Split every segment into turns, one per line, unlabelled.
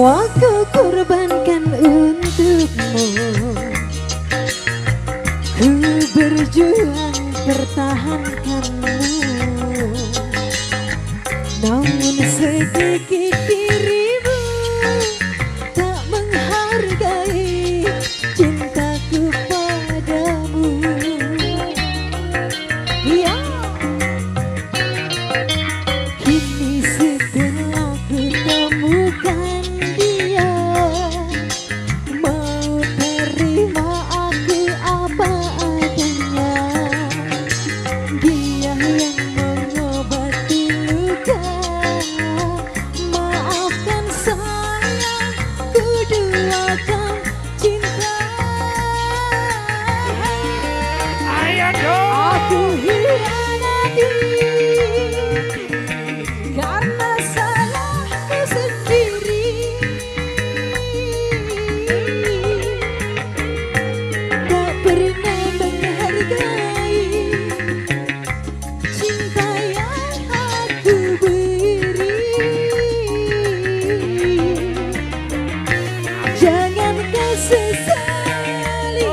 Semua ku korbankan untukmu. Ku berjuang pertahankanmu. Namun sedikit dirimu tak menghargai cintaku padamu. Ya, kini setelah ku temukan dia, mau terima aku apa adanya. Dia yang mengobati luka. Maafkan sayang, ku duakan cinta.
Ayo dong.
Aku hianati karena salahku sendiri. Tak pernah menghargai cinta yang aku beri. Jangan kau sesali,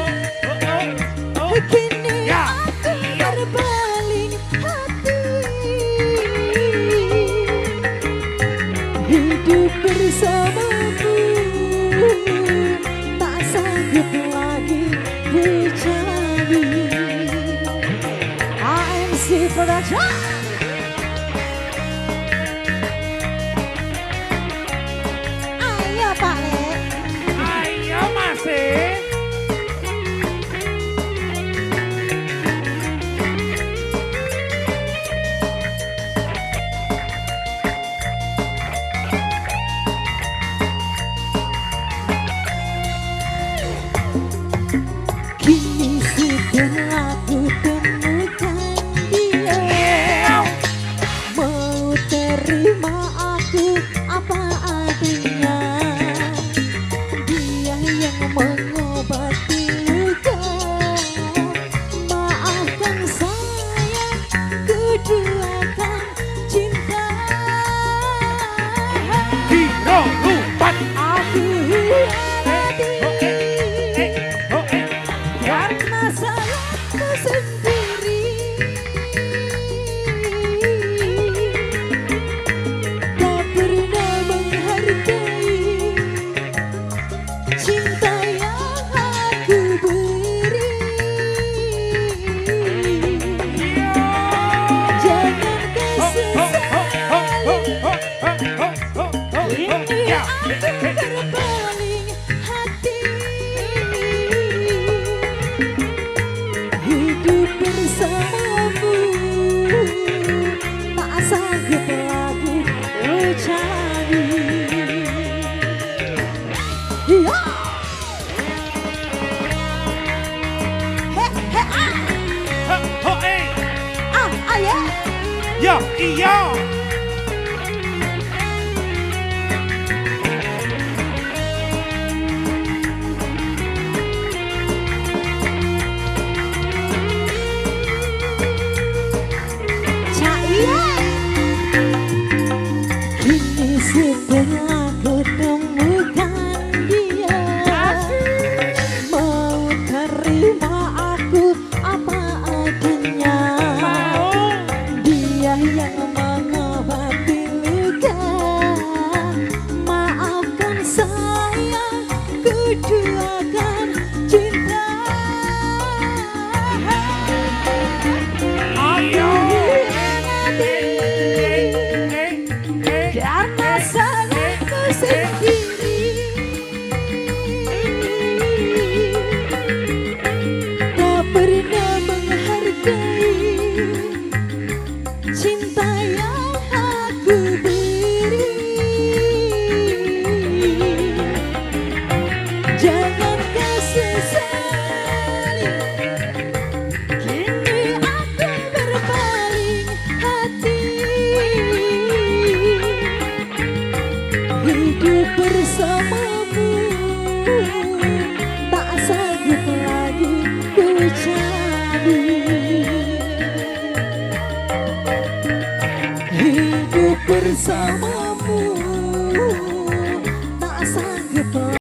kini
Ya.
aku berpaling hati. Hidup bersamamu tak sanggup lagi ku jalani. AMC Production. Ayo Pak Le.
Ayo masih.
Kini setelah ku temukan dia, mau terima aku apa adanya. Dia yang mengobati luka. Maafkan sayang, ku duakan cinta.
Hero lupa.
Aku hianati karena salahku sendiri. Tak pernah menghargai cinta yang aku beri. Jangan kau sesali, kini aku berpaling hati. Hidup bersamamu tak sanggup lagi ku jalani. Ya. Ayo.
Yo, iyo.
Kini setelah ku temukan dia, mau terima aku apa adanya. Dia yang mengobati luka. Maafkan sayang, ku duakan cinta.
Ayo.
Karena salahku sendiri. Tak pernah menghargai cinta yang aku beri. Jangan kau sesali, kini aku berpaling hati. Hidup bersamamu tak sanggup lagi ku jalani. Hidup bersamamu